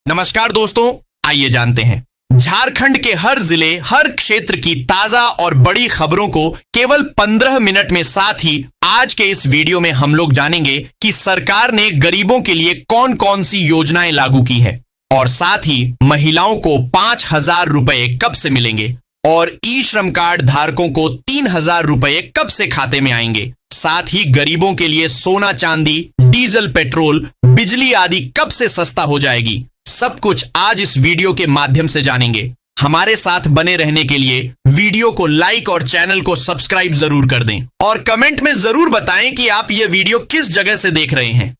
नमस्कार दोस्तों, आइए जानते हैं झारखंड के हर जिले, हर क्षेत्र की ताजा और बड़ी खबरों को केवल 15 मिनट में। साथ ही आज के इस वीडियो में हम लोग जानेंगे कि सरकार ने गरीबों के लिए कौन कौन सी योजनाएं लागू की है और साथ ही महिलाओं को 5,000 रुपए कब से मिलेंगे और ई श्रम कार्ड धारकों को 3,000 रुपए कब से खाते में आएंगे। साथ ही गरीबों के लिए सोना चांदी, डीजल, पेट्रोल, बिजली आदि कब से सस्ता हो जाएगी। सब कुछ आज इस वीडियो के माध्यम से जानेंगे। हमारे साथ बने रहने के लिए वीडियो को लाइक और चैनल को सब्सक्राइब जरूर कर दें और कमेंट में जरूर बताएं कि आप यह वीडियो किस जगह से देख रहे हैं।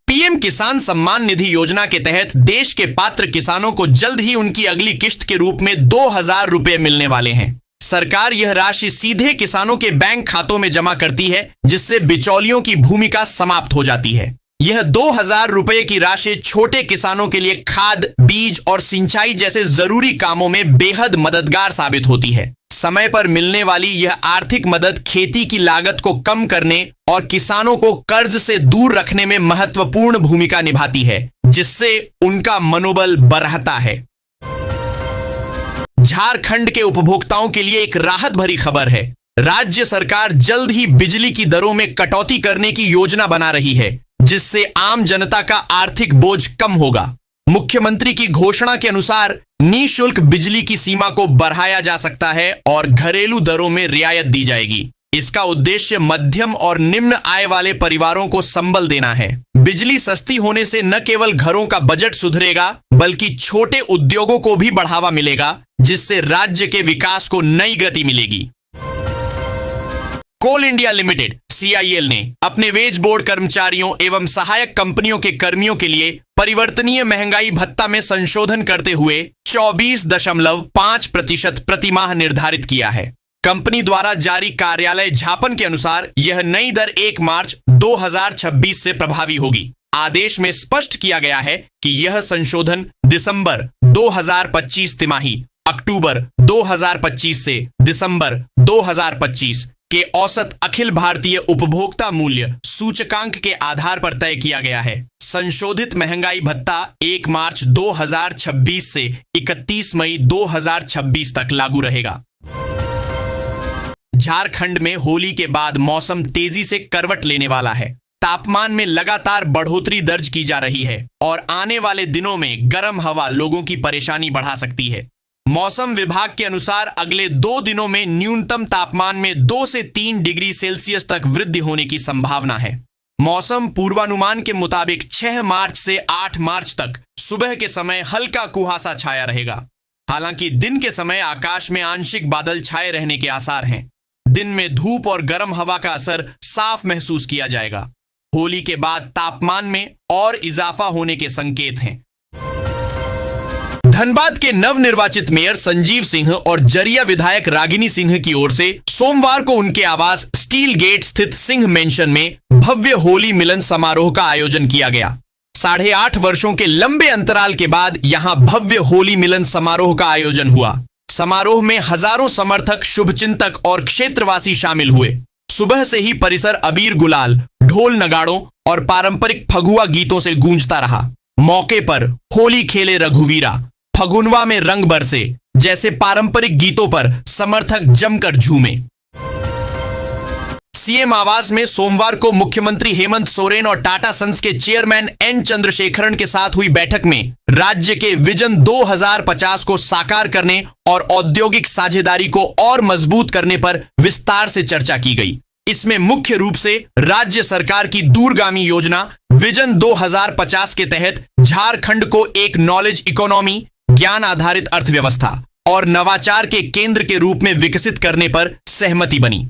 पीएम किसान सम्मान निधि योजना के तहत देश के पात्र किसानों को जल्द ही उनकी अगली किश्त के रूप में 2,000 रुपए मिलने वाले हैं। सरकार यह राशि सीधे किसानों के बैंक खातों में जमा करती है, जिससे बिचौलियों की भूमिका समाप्त हो जाती है। यह 2,000 रुपए की राशि छोटे किसानों के लिए खाद, बीज और सिंचाई जैसे जरूरी कामों में बेहद मददगार साबित होती है। समय पर मिलने वाली यह आर्थिक मदद खेती की लागत को कम करने और किसानों को कर्ज से दूर रखने में महत्वपूर्ण भूमिका निभाती है, जिससे उनका मनोबल बढ़ता है। झारखंड के उपभोक्ताओं के लिए एक राहत भरी खबर है। राज्य सरकार जल्द ही बिजली की दरों में कटौती करने की योजना बना रही है, जिससे आम जनता का आर्थिक बोझ कम होगा। मुख्यमंत्री की घोषणा के अनुसार निःशुल्क बिजली की सीमा को बढ़ाया जा सकता है और घरेलू दरों में रियायत दी जाएगी। इसका उद्देश्य मध्यम और निम्न आय वाले परिवारों को संबल देना है। बिजली सस्ती होने से न केवल घरों का बजट सुधरेगा, बल्कि छोटे उद्योगों को भी बढ़ावा मिलेगा, जिससे राज्य के विकास को नई गति मिलेगी। कोल इंडिया लिमिटेड CIL ने अपने वेज बोर्ड कर्मचारियों एवं सहायक कंपनियों के कर्मियों के लिए परिवर्तनीय महंगाई भत्ता में संशोधन करते हुए 24.5% प्रतिमाह निर्धारित किया है। कंपनी द्वारा जारी कार्यालय झापन के अनुसार यह नई दर 1 मार्च 2026 से प्रभावी होगी। आदेश में स्पष्ट किया गया है कि यह संशोधन दिसंबर 2025 तिमाही, अक्टूबर 2025 से दिसंबर 2025 के औसत अखिल भारतीय उपभोक्ता मूल्य सूचकांक के आधार पर तय किया गया है। संशोधित महंगाई भत्ता 1 मार्च 2026 से 31 मई 2026 तक लागू रहेगा। झारखंड में होली के बाद मौसम तेजी से करवट लेने वाला है। तापमान में लगातार बढ़ोतरी दर्ज की जा रही है और आने वाले दिनों में गर्म हवा लोगों की परेशानी बढ़ा सकती है। मौसम विभाग के अनुसार अगले 2 दिनों में न्यूनतम तापमान में 2 से 3 डिग्री सेल्सियस तक वृद्धि होने की संभावना है। मौसम पूर्वानुमान के मुताबिक 6 मार्च से 8 मार्च तक सुबह के समय हल्का कुहासा छाया रहेगा। हालांकि दिन के समय आकाश में आंशिक बादल छाए रहने के आसार हैं। दिन में धूप और गर्म हवा का असर साफ महसूस किया जाएगा। होली के बाद तापमान में और इजाफा होने के संकेत हैं। धनबाद के नवनिर्वाचित मेयर संजीव सिंह और जरिया विधायक रागिनी सिंह की ओर से सोमवार को उनके आवास स्टील गेट स्थित सिंह मेंशन में भव्य होली मिलन समारोह का आयोजन किया गया। 8.5 वर्षों के लंबे अंतराल के बाद यहां भव्य होली मिलन समारोह का आयोजन हुआ। समारोह में हजारों समर्थक, शुभचिंतक और क्षेत्रवासी शामिल हुए। सुबह से ही परिसर अबीर गुलाल, ढोल नगाड़ों और पारंपरिक फगुआ गीतों से गूंजता रहा। मौके पर होली खेले रघुवीरा, फगुनवा में रंग बरसे जैसे पारंपरिक गीतों पर समर्थक जमकर झूमे। सीएम आवास में सोमवार को मुख्यमंत्री हेमंत सोरेन और टाटा सन्स के चेयरमैन एन चंद्रशेखरन के साथ हुई बैठक में राज्य के विजन 2050 को साकार करने और औद्योगिक साझेदारी को और मजबूत करने पर विस्तार से चर्चा की गई। इसमें मुख्य रूप से राज्य सरकार की दूरगामी योजना विजन 2050 के तहत झारखंड को एक नॉलेज इकोनॉमी, ज्ञान आधारित अर्थव्यवस्था और नवाचार के केंद्र के रूप में विकसित करने पर सहमति बनी।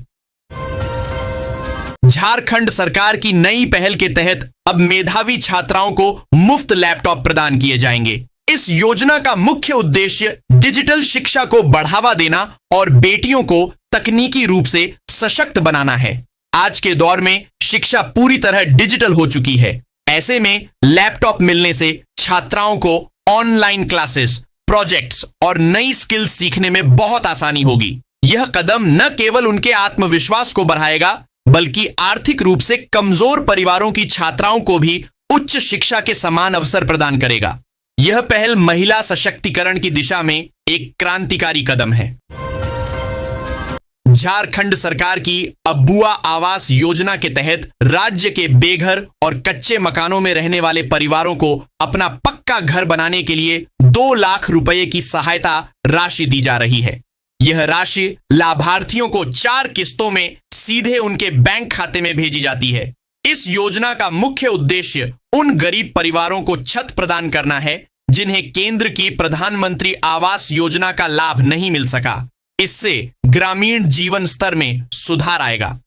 झारखंड सरकार की नई पहल के तहत अब मेधावी छात्राओं को मुफ्त लैपटॉप प्रदान किए जाएंगे। इस योजना का मुख्य उद्देश्य डिजिटल शिक्षा को बढ़ावा देना और बेटियों को तकनीकी रूप से सशक्त बनाना है। आज के दौर में शिक्षा पूरी तरह डिजिटल हो चुकी है। ऐसे में लैपटॉप मिलने से छात्राओं को ऑनलाइन क्लासेस, प्रोजेक्ट्स और नई स्किल्स सीखने में बहुत आसानी होगी। यह कदम न केवल उनके आत्मविश्वास को बढ़ाएगा, बल्कि आर्थिक रूप से कमजोर परिवारों की छात्राओं को भी उच्च शिक्षा के समान अवसर प्रदान करेगा। यह पहल महिला सशक्तिकरण की दिशा में एक क्रांतिकारी कदम है। झारखंड सरकार की अबुआ आवास योजना के तहत राज्य के बेघर और कच्चे मकानों में रहने वाले परिवारों को अपना पक्का घर बनाने के लिए 2 लाख रुपए की सहायता राशि दी जा रही है। यह राशि लाभार्थियों को 4 किस्तों में सीधे उनके बैंक खाते में भेजी जाती है। इस योजना का मुख्य उद्देश्य उन गरीब परिवारों को छत प्रदान करना है जिन्हें केंद्र की प्रधानमंत्री आवास योजना का लाभ नहीं मिल सका। इससे ग्रामीण जीवन स्तर में सुधार आएगा।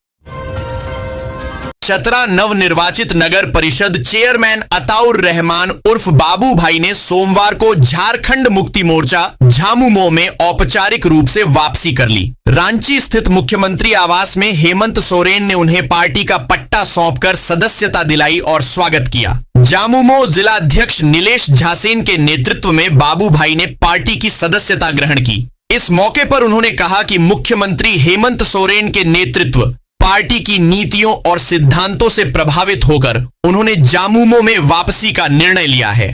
चतरा नवनिर्वाचित नगर परिषद चेयरमैन अताउर रहमान उर्फ बाबू भाई ने सोमवार को झारखंड मुक्ति मोर्चा झामुमो में औपचारिक रूप से वापसी कर ली। रांची स्थित मुख्यमंत्री आवास में हेमंत सोरेन ने उन्हें पार्टी का पट्टा सौंपकर सदस्यता दिलाई और स्वागत किया। झामुमो जिला अध्यक्ष नीलेश झासेन के नेतृत्व में बाबू भाई ने पार्टी की सदस्यता ग्रहण की। इस मौके पर उन्होंने कहा कि मुख्यमंत्री हेमंत सोरेन के नेतृत्व पार्टी की नीतियों और सिद्धांतों से प्रभावित होकर उन्होंने झामुमो में वापसी का निर्णय लिया है।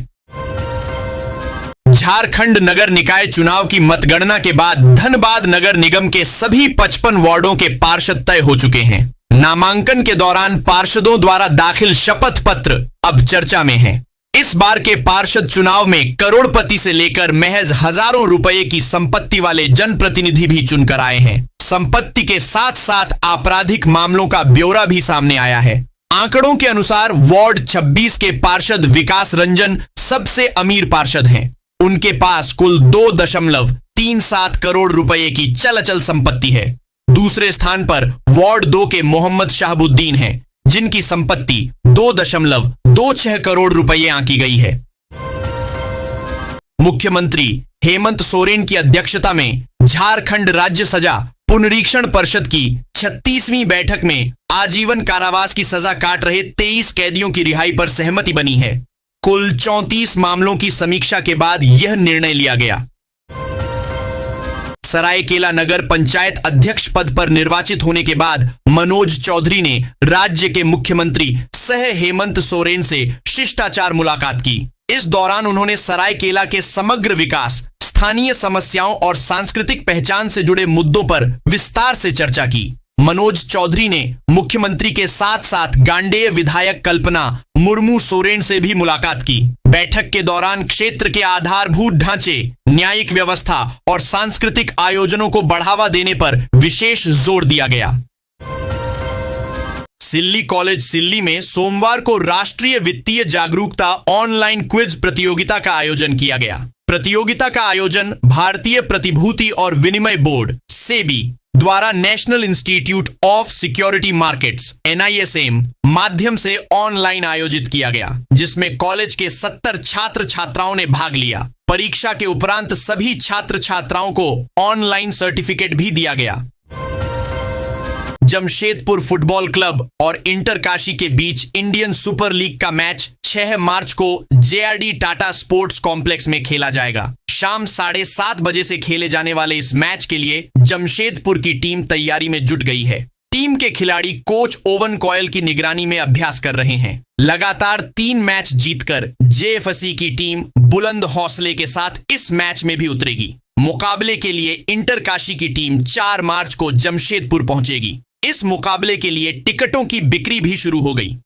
झारखंड नगर निकाय चुनाव की मतगणना के बाद धनबाद नगर निगम के सभी 55 वार्डों के पार्षद तय हो चुके हैं। नामांकन के दौरान पार्षदों द्वारा दाखिल शपथ पत्र अब चर्चा में है। इस बार के पार्षद चुनाव में करोड़पति से लेकर महज हजारों रुपए की संपत्ति वाले जनप्रतिनिधि भी चुनकर आए हैं। संपत्ति के साथ साथ आपराधिक मामलों का ब्यौरा भी सामने आया है। आंकड़ों के अनुसार वार्ड 26 के पार्षद विकास रंजन सबसे अमीर पार्षद हैं। उनके पास कुल 2.37 करोड़ रुपए की चल अचल संपत्ति है। दूसरे स्थान पर वार्ड 2 के मोहम्मद शाहबुद्दीन हैं, जिनकी संपत्ति 2.26 करोड़ रुपए आंकी गई है। मुख्यमंत्री हेमंत सोरेन की अध्यक्षता में झारखंड राज्य सजा पुनरीक्षण परिषद की 36वीं बैठक में आजीवन कारावास की सजा काट रहे 23 कैदियों की रिहाई पर सहमति बनी है। कुल 34 मामलों की समीक्षा के बाद यह निर्णय लिया गया। सरायकेला नगर पंचायत अध्यक्ष पद पर निर्वाचित होने के बाद मनोज चौधरी ने राज्य के मुख्यमंत्री सह हेमंत सोरेन से शिष्टाचार मुलाकात की। इस दौरान उन्होंने सरायकेला के समग्र विकास, स्थानीय समस्याओं और सांस्कृतिक पहचान से जुड़े मुद्दों पर विस्तार से चर्चा की। मनोज चौधरी ने मुख्यमंत्री के साथ साथ गांडेय विधायक कल्पना मुर्मू सोरेन से भी मुलाकात की। बैठक के दौरान क्षेत्र के आधारभूत ढांचे, न्यायिक व्यवस्था और सांस्कृतिक आयोजनों को बढ़ावा देने पर विशेष जोर दिया गया। सिल्ली कॉलेज सिल्ली में सोमवार को राष्ट्रीय वित्तीय जागरूकता ऑनलाइन क्विज प्रतियोगिता का आयोजन किया गया। प्रतियोगिता का आयोजन भारतीय प्रतिभूति और विनिमय बोर्ड सेबी द्वारा national institute of security markets NISM माध्यम से ऑनलाइन आयोजित किया गया, जिसमें कॉलेज के 70 छात्र छात्राओं ने भाग लिया। परीक्षा के उपरांत सभी छात्र छात्राओं को ऑनलाइन सर्टिफिकेट भी दिया गया। जमशेदपुर फुटबॉल क्लब और इंटरकाशी के बीच इंडियन सुपर लीग का मैच 6 मार्च को JRD टाटा स्पोर्ट्स कॉम्प्लेक्स में खेला जाएगा। शाम 7:30 बजे से खेले जाने वाले इस मैच के लिए जमशेदपुर की टीम तैयारी में जुट गई है। टीम के खिलाड़ी कोच ओवन कॉयल की निगरानी में अभ्यास कर रहे हैं। लगातार 3 मैच जीतकर JFC की टीम बुलंद हौसले के साथ इस मैच में भी उतरेगी। मुकाबले के लिए इंटरकाशी की टीम 4 मार्च को जमशेदपुर पहुंचेगी। इस मुकाबले के लिए टिकटों की बिक्री भी शुरू हो गई।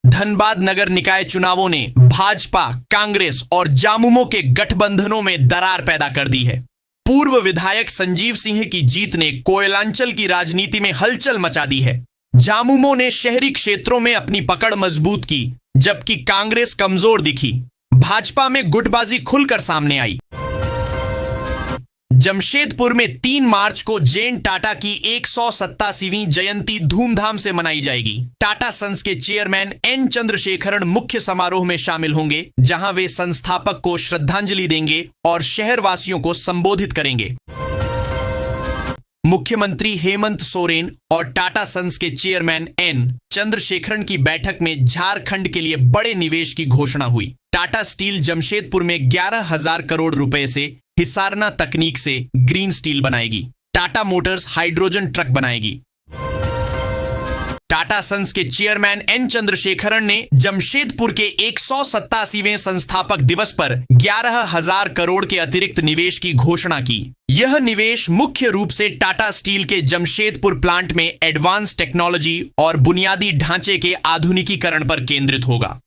धनबाद नगर निकाय चुनावों ने भाजपा, कांग्रेस और झामुमो के गठबंधनों में दरार पैदा कर दी है। पूर्व विधायक संजीव सिंह की जीत ने कोयलांचल की राजनीति में हलचल मचा दी है। झामुमो ने शहरी क्षेत्रों में अपनी पकड़ मजबूत की, जबकि कांग्रेस कमजोर दिखी। भाजपा में गुटबाजी खुलकर सामने आई। जमशेदपुर में 3 मार्च को जेन टाटा की 187वीं जयंती धूमधाम से मनाई जाएगी। टाटा सन्स के चेयरमैन N चंद्रशेखरन मुख्य समारोह में शामिल होंगे, जहां वे संस्थापक को श्रद्धांजलि देंगे और शहरवासियों को संबोधित करेंगे। मुख्यमंत्री हेमंत सोरेन और टाटा सन्स के चेयरमैन N चंद्रशेखरन की बैठक में झारखंड के लिए बड़े निवेश की घोषणा हुई। टाटा स्टील जमशेदपुर में 11,000 करोड़ रुपए से हिसारना तकनीक से ग्रीन स्टील बनाएगी। टाटा मोटर्स हाइड्रोजन ट्रक बनाएगी। टाटा सन्स के चेयरमैन एन चंद्रशेखरन ने जमशेदपुर के 187वें संस्थापक दिवस पर 11,000 करोड़ के अतिरिक्त निवेश की घोषणा की। यह निवेश मुख्य रूप से टाटा स्टील के जमशेदपुर प्लांट में एडवांस टेक्नोलॉजी और बुनियादी ढांचे के आधुनिकीकरण पर केंद्रित होगा।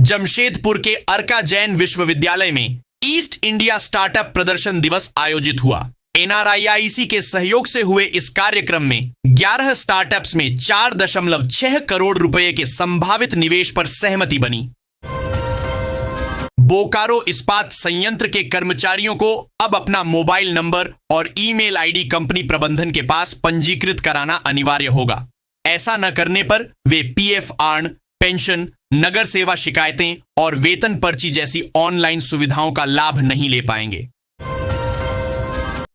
जमशेदपुर के अर्का जैन विश्वविद्यालय में ईस्ट इंडिया स्टार्टअप प्रदर्शन दिवस आयोजित हुआ। NRIIC के सहयोग से हुए इस कार्यक्रम में 11 स्टार्टअप्स में 4.6 करोड़ रुपए के संभावित निवेश पर सहमति बनी। बोकारो इस्पात संयंत्र के कर्मचारियों को अब अपना मोबाइल नंबर और ईमेल आईडी कंपनी प्रबंधन के पास पंजीकृत कराना अनिवार्य होगा। ऐसा न करने पर वे PF आर्न, पेंशन, नगर सेवा शिकायतें और वेतन पर्ची जैसी ऑनलाइन सुविधाओं का लाभ नहीं ले पाएंगे।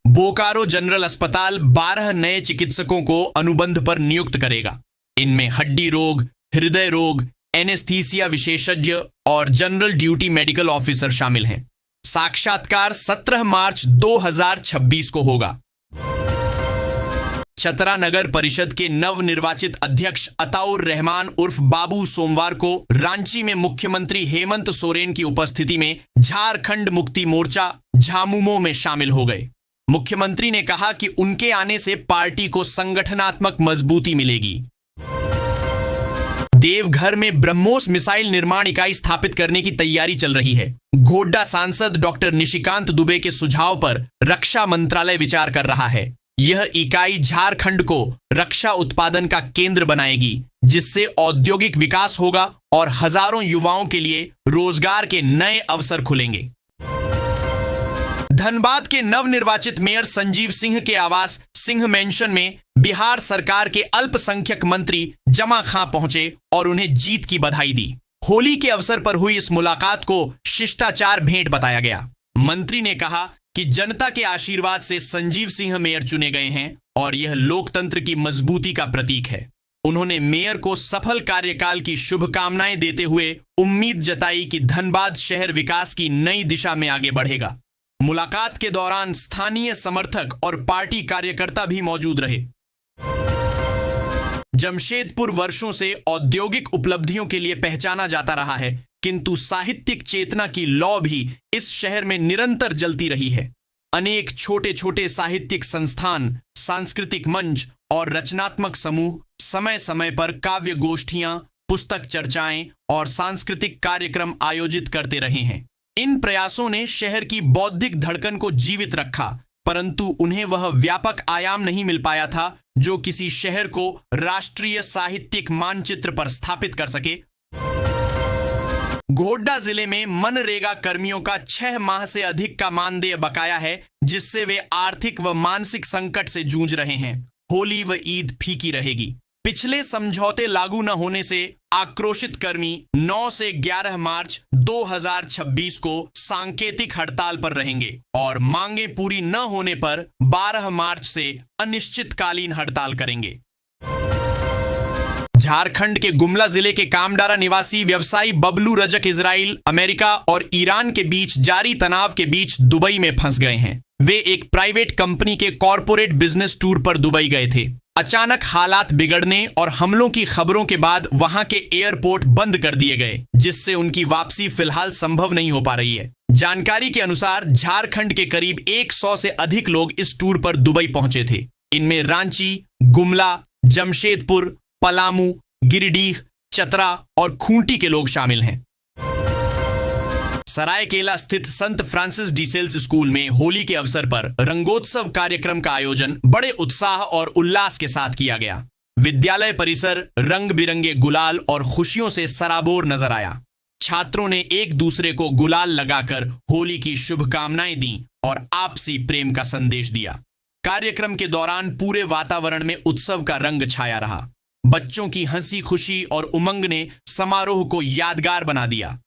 बोकारो जनरल अस्पताल 12 नए चिकित्सकों को अनुबंध पर नियुक्त करेगा। इनमें हड्डी रोग, हृदय रोग, एनेस्थीसिया विशेषज्ञ और जनरल ड्यूटी मेडिकल ऑफिसर शामिल हैं। साक्षात्कार 17 मार्च 2026 को होगा। चतरा नगर परिषद के नवनिर्वाचित अध्यक्ष अताउर रहमान उर्फ बाबू सोमवार को रांची में मुख्यमंत्री हेमंत सोरेन की उपस्थिति में झारखंड मुक्ति मोर्चा झामुमो में शामिल हो गए। मुख्यमंत्री ने कहा कि उनके आने से पार्टी को संगठनात्मक मजबूती मिलेगी। देवघर में ब्रह्मोस मिसाइल निर्माण इकाई स्थापित करने की तैयारी चल रही है। गोड्डा सांसद डॉक्टर निशिकांत दुबे के सुझाव पर रक्षा मंत्रालय विचार कर रहा है। यह इकाई झारखंड को रक्षा उत्पादन का केंद्र बनाएगी, जिससे औद्योगिक विकास होगा और हजारों युवाओं के लिए रोजगार के नए अवसर खुलेंगे। धनबाद के नवनिर्वाचित मेयर संजीव सिंह के आवास सिंह मेंशन में बिहार सरकार के अल्पसंख्यक मंत्री जमा खां पहुंचे और उन्हें जीत की बधाई दी। होली के अवसर पर हुई इस मुलाकात को शिष्टाचार भेंट बताया गया। मंत्री ने कहा कि जनता के आशीर्वाद से संजीव सिंह मेयर चुने गए हैं और यह लोकतंत्र की मजबूती का प्रतीक है। उन्होंने मेयर को सफल कार्यकाल की शुभकामनाएं देते हुए उम्मीद जताई कि धनबाद शहर विकास की नई दिशा में आगे बढ़ेगा। मुलाकात के दौरान स्थानीय समर्थक और पार्टी कार्यकर्ता भी मौजूद रहे। जमशेदपुर वर्षों से औद्योगिक उपलब्धियों के लिए पहचाना जाता रहा है, किंतु साहित्यिक चेतना की लौ भी इस शहर में निरंतर जलती रही है। अनेक छोटे छोटे साहित्यिक संस्थान, सांस्कृतिक मंच और रचनात्मक समूह समय समय पर काव्य गोष्ठियां, पुस्तक चर्चाएं और सांस्कृतिक कार्यक्रम आयोजित करते रहे हैं। इन प्रयासों ने शहर की बौद्धिक धड़कन को जीवित रखा, परंतु उन्हें वह व्यापक आयाम नहीं मिल पाया था जो किसी शहर को राष्ट्रीय साहित्यिक मानचित्र पर स्थापित कर सके। गोड्डा जिले में मनरेगा कर्मियों का 6 माह से अधिक का मानदेय बकाया है, जिससे वे आर्थिक व मानसिक संकट से जूझ रहे हैं। होली व ईद फीकी रहेगी। पिछले समझौते लागू न होने से आक्रोशित कर्मी 9 से 11 मार्च 2026 को सांकेतिक हड़ताल पर रहेंगे और मांगे पूरी न होने पर 12 मार्च से अनिश्चितकालीन हड़ताल करेंगे। झारखंड के गुमला जिले के कामडारा निवासी व्यवसायी बबलू रजक इजराइल, अमेरिका और ईरान के बीच जारी तनाव के बीच दुबई में फंस गए हैं। वे एक प्राइवेट कंपनी के कॉरपोरेट बिजनेस टूर पर दुबई गए थे। अचानक हालात बिगड़ने और हमलों की खबरों के बाद वहां के एयरपोर्ट बंद कर दिए गए, जिससे उनकी वापसी फिलहाल संभव नहीं हो पा रही है। जानकारी के अनुसार झारखंड के करीब 100 से अधिक लोग इस टूर पर दुबई पहुंचे थे। इनमें रांची, गुमला, जमशेदपुर, पलामू, गिरिडीह, चतरा और खूंटी के लोग शामिल हैं। सरायकेला स्थित संत फ्रांसिस डी सेल्स स्कूल में होली के अवसर पर रंगोत्सव कार्यक्रम का आयोजन बड़े उत्साह और उल्लास के साथ किया गया। विद्यालय परिसर रंग बिरंगे गुलाल और खुशियों से सराबोर नजर आया। छात्रों ने एक दूसरे को गुलाल लगाकर होली की शुभकामनाएं दी और आपसी प्रेम का संदेश दिया। कार्यक्रम के दौरान पूरे वातावरण में उत्सव का रंग छाया रहा। बच्चों की हंसी खुशी और उमंग ने समारोह को यादगार बना दिया।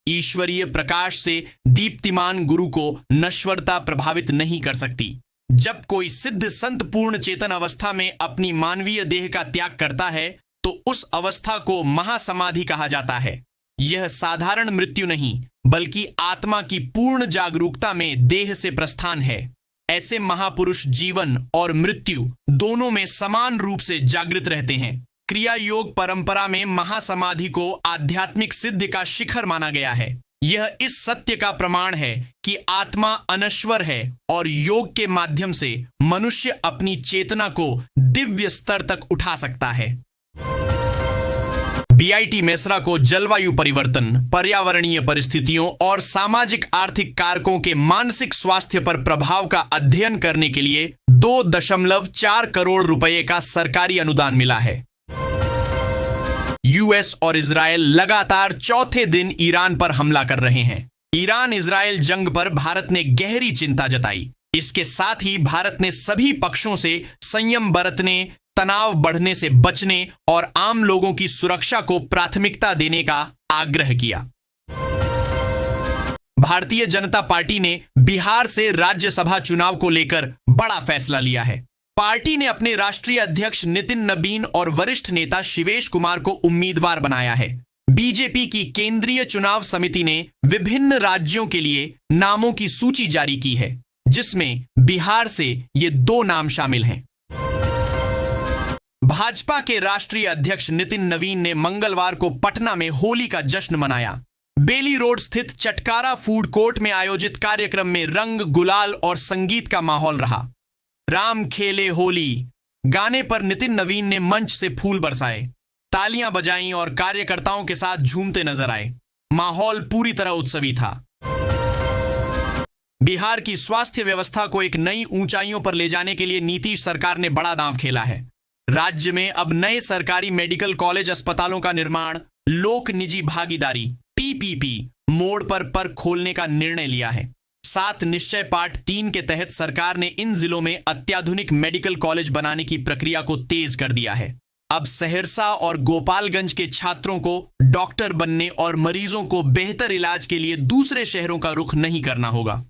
ईश्वरीय प्रकाश से दीप्तिमान गुरु को नश्वरता प्रभावित नहीं कर सकती। जब कोई सिद्ध संत पूर्ण चेतन अवस्था में अपनी मानवीय देह का त्याग करता है तो उस अवस्था को महासमाधि कहा जाता है। यह साधारण मृत्यु नहीं, बल्कि आत्मा की पूर्ण जागरूकता में देह से प्रस्थान है। ऐसे महापुरुष जीवन और मृत्यु दोनों में समान रूप से जागृत रहते हैं। क्रिया योग परंपरा में महासमाधि को आध्यात्मिक सिद्धि का शिखर माना गया है। यह इस सत्य का प्रमाण है कि आत्मा अनश्वर है और योग के माध्यम से मनुष्य अपनी चेतना को दिव्य स्तर तक उठा सकता है। बीआईटी मेसरा को जलवायु परिवर्तन, पर्यावरणीय परिस्थितियों और सामाजिक आर्थिक कारकों के मानसिक स्वास्थ्य पर प्रभाव का अध्ययन करने के लिए 2.4 करोड़ रुपए का सरकारी अनुदान मिला है। यूएस और इजरायल लगातार चौथे दिन ईरान पर हमला कर रहे हैं। ईरान इजरायल जंग पर भारत ने गहरी चिंता जताई। इसके साथ ही भारत ने सभी पक्षों से संयम बरतने, तनाव बढ़ने से बचने और आम लोगों की सुरक्षा को प्राथमिकता देने का आग्रह किया। भारतीय जनता पार्टी ने बिहार से राज्यसभा चुनाव को लेकर बड़ा फैसला लिया है। पार्टी ने अपने राष्ट्रीय अध्यक्ष नितिन नबीन और वरिष्ठ नेता शिवेश कुमार को उम्मीदवार बनाया है। बीजेपी की केंद्रीय चुनाव समिति ने विभिन्न राज्यों के लिए नामों की सूची जारी की है, जिसमें बिहार से ये 2 नाम शामिल हैं। भाजपा के राष्ट्रीय अध्यक्ष नितिन नवीन ने मंगलवार को पटना में होली का जश्न मनाया। बेली रोड स्थित चटकारा फूड कोर्ट में आयोजित कार्यक्रम में रंग, गुलाल और संगीत का माहौल रहा। राम खेले होली गाने पर नितिन नवीन ने मंच से फूल बरसाए, तालियां बजाईं और कार्यकर्ताओं के साथ झूमते नजर आए। माहौल पूरी तरह उत्सवी था। बिहार की स्वास्थ्य व्यवस्था को एक नई ऊंचाइयों पर ले जाने के लिए नीतीश सरकार ने बड़ा दांव खेला है। राज्य में अब नए सरकारी मेडिकल कॉलेज अस्पतालों का निर्माण लोक निजी भागीदारी पीपीपी मोड पर खोलने का निर्णय लिया है। 7 निश्चय पाठ 3 के तहत सरकार ने इन जिलों में अत्याधुनिक मेडिकल कॉलेज बनाने की प्रक्रिया को तेज कर दिया है। अब सहरसा और गोपालगंज के छात्रों को डॉक्टर बनने और मरीजों को बेहतर इलाज के लिए दूसरे शहरों का रुख नहीं करना होगा।